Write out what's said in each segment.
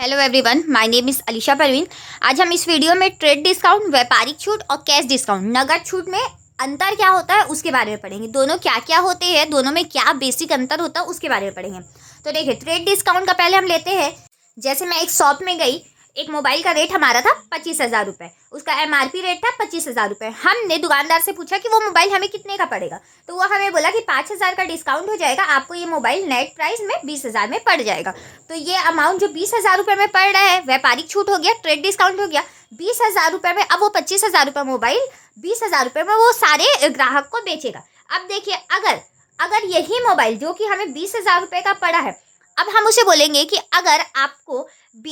Hello everyone, my name is Alisha Parveen. आज हम इस वीडियो में ट्रेड डिस्काउंट, व्यापारिक छूट और कैश डिस्काउंट, नगद छूट में अंतर क्या होता है उसके बारे में पढ़ेंगे। दोनों क्या क्या होते हैं, दोनों में क्या बेसिक अंतर होता है उसके बारे में पढ़ेंगे। तो देखिए, ट्रेड डिस्काउंट का पहले हम लेते हैं। जैसे मैं एक शॉप में गई, एक मोबाइल का रेट हमारा था 25,000 रुपये, उसका MRP रेट था 25,000 रुपये। हमने दुकानदार से पूछा कि वो मोबाइल हमें कितने का पड़ेगा, तो वो हमें बोला कि 5,000 का डिस्काउंट हो जाएगा, आपको ये मोबाइल नेट प्राइस में 20,000 में पड़ जाएगा। तो ये अमाउंट जो 20,000 रुपये में पड़ रहा है, व्यापारिक छूट हो गया, ट्रेड डिस्काउंट हो गया 20,000 रुपये में। अब वो 25,000 रुपये मोबाइल 20,000 रुपये में वो सारे ग्राहक को बेचेगा। अब देखिए, अगर यही मोबाइल जो कि हमें 20,000 रुपये का पड़ा है, अब हम उसे बोलेंगे कि अगर आपको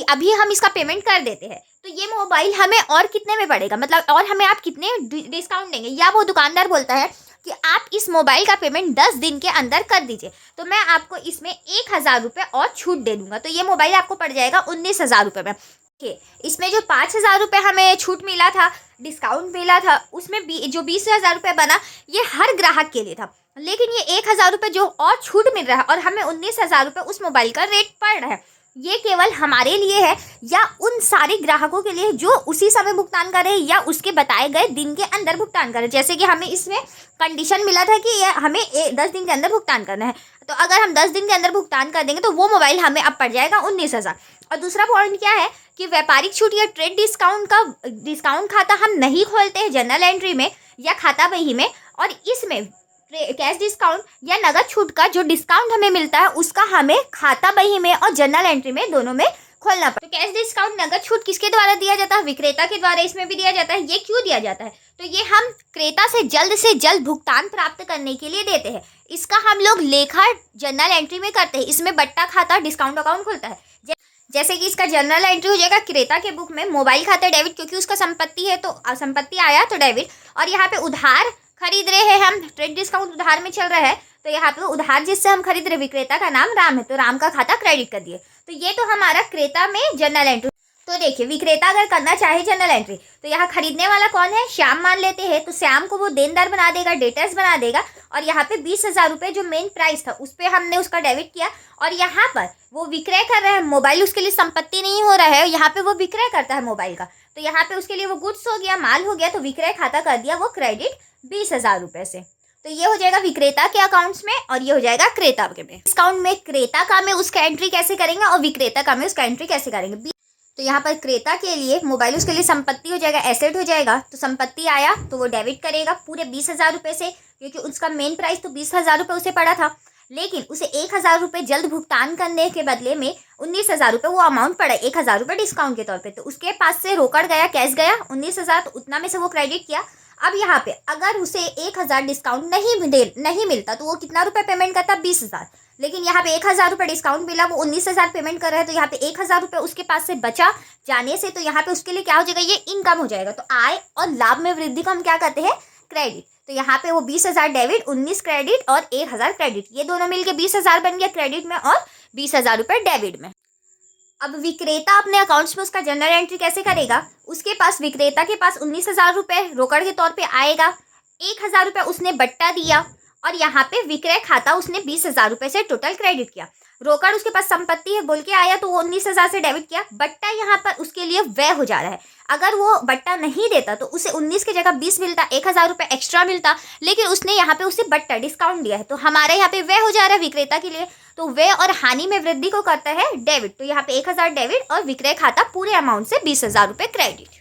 अभी हम इसका पेमेंट कर देते हैं तो ये मोबाइल हमें और कितने में पड़ेगा, मतलब और हमें आप कितने डिस्काउंट देंगे। या वो दुकानदार बोलता है कि आप इस मोबाइल का पेमेंट 10 दिन के अंदर कर दीजिए, तो मैं आपको इसमें 1,000 रुपये और छूट दे दूंगा, तो ये मोबाइल आपको पड़ जाएगा 19,000 रुपये में। इसमें जो 5,000 रुपये हमें छूट मिला था, डिस्काउंट मिला था, उसमें जो 20,000 रुपये बना, ये हर ग्राहक के लिए था। लेकिन ये 1,000 रुपये जो और छूट मिल रहा है और हमें 19,000 रुपये उस मोबाइल का रेट पड़ रहा है, ये केवल हमारे लिए है या उन सारे ग्राहकों के लिए जो उसी समय भुगतान कर रहे हैं या उसके बताए गए दिन के अंदर भुगतान कर रहे हैं। जैसे कि हमें इसमें कंडीशन मिला था कि ये हमें 10 दिन के अंदर भुगतान करना है, तो अगर हम 10 दिन के अंदर भुगतान कर देंगे तो वो मोबाइल हमें अब पड़ जाएगा 19,000। और दूसरा पॉइंट क्या है कि व्यापारिक छूट या ट्रेड डिस्काउंट का डिस्काउंट खाता हम नहीं खोलते हैं जनरल एंट्री में या खाता बही में, और इसमें कैश डिस्काउंट या नगद छूट का जो डिस्काउंट हमें मिलता है उसका हमें खाता बही में और जनरल एंट्री में दोनों में खोलना पड़ता है। तो कैश डिस्काउंट नगद छूट किसके द्वारा दिया जाता है? विक्रेता के द्वारा इसमें भी दिया जाता है। ये क्यों दिया जाता है? तो ये हम क्रेता से जल्द भुगतान प्राप्त करने के लिए देते हैं। इसका हम लोग लेखा जनरल एंट्री में करते हैं। इसमें बट्टा खाता डिस्काउंट अकाउंट खुलता है। जैसे कि इसका जनरल एंट्री हो जाएगा क्रेता के बुक में मोबाइल खाता डेबिट, क्योंकि उसका संपत्ति है तो संपत्ति आया तो डेबिट। और यहाँ पे उधार खरीद रहे हैं हम, ट्रेड डिस्काउंट उधार में चल रहा है, तो यहाँ पे उधार जिससे हम खरीद रहे, विक्रेता का नाम राम है, तो राम का खाता क्रेडिट कर दिए। तो ये तो हमारा क्रेता में जनरल एंट्री। तो देखिए, विक्रेता अगर करना चाहे जनरल एंट्री, तो यहाँ खरीदने वाला कौन है? श्याम मान लेते हैं, तो श्याम को वो देनदार बना देगा, डेटर्स बना देगा। और यहाँ पे 20,000 रुपये जो मेन प्राइस था उस पर हमने उसका डेबिट किया, और यहाँ पर वो विक्रय कर रहा है मोबाइल, उसके लिए संपत्ति नहीं हो रहा है, यहाँ पे वो विक्रय करता है मोबाइल का, तो यहाँ पे उसके लिए वो गुड्स हो गया, माल हो गया, तो विक्रय खाता कर दिया वो क्रेडिट 20,000 रुपये से। तो ये हो जाएगा विक्रेता के अकाउंट्स में और ये हो जाएगा क्रेता के में। डिस्काउंट में क्रेता का में उसका एंट्री कैसे करेंगे और विक्रेता का में उसका एंट्री कैसे करेंगे। तो यहाँ पर क्रेता के लिए मोबाइल उसके लिए संपत्ति हो जाएगा, एसेट हो जाएगा, तो संपत्ति आया तो वो डेबिट करेगा पूरे 20,000 रुपये से, क्योंकि उसका मेन प्राइस तो 20,000 रुपये उसे पड़ा था, लेकिन उसे 1,000 रुपये जल्द भुगतान करने के बदले में 19,000 रुपये वो अमाउंट पड़ा, 1,000 रुपये डिस्काउंट के तौर पे, तो उसके पास से रोकड़ गया, कैश गया 19,000, तो उतना में से वो क्रेडिट किया। अब यहाँ पे अगर उसे 1,000 डिस्काउंट नहीं मिलता तो वो कितना रुपये पेमेंट करता? 20,000। लेकिन यहाँ पे 1,000 रुपये डिस्काउंट मिला, वो 19,000 पेमेंट कर रहा है, तो यहाँ पे 1,000 रुपये उसके पास से बचा जाने से, तो यहाँ पे उसके लिए क्या हो जाएगा? ये इनकम हो जाएगा। तो आय और लाभ में वृद्धि को हम क्या कहते हैं? क्रेडिट। तो यहाँ पे वो 20,000 डेबिट, 19 क्रेडिट और 1,000 क्रेडिट, ये दोनों मिलके 20,000 बन गया क्रेडिट में और 20,000 रुपये डेबिट में। अब विक्रेता अपने अकाउंट्स में उसका जनरल एंट्री कैसे करेगा? उसके पास, विक्रेता के पास 19,000 रुपये रोकड़ के तौर पे आएगा, 1,000 रुपये उसने बट्टा दिया, और यहाँ पे विक्रय खाता उसने 20,000 रुपये से टोटल क्रेडिट किया। रोकड़ उसके पास संपत्ति है बोल के आया तो वो 19,000 से डेबिट किया। बट्टा यहाँ पर उसके लिए व्यय हो जा रहा है, अगर वो बट्टा नहीं देता तो उसे 19 की जगह 20 मिलता, 1,000 रुपये एक्स्ट्रा मिलता, लेकिन उसने यहाँ पे उसे बट्टा डिस्काउंट दिया है, तो हमारे यहाँ पे व्यय हो जा रहा है विक्रेता के लिए, तो व्यय और हानि में वृद्धि को करता है डेबिट। तो यहाँ पे 1,000 डेबिट और विक्रय खाता पूरे अमाउंट से 20,000 रुपये क्रेडिट।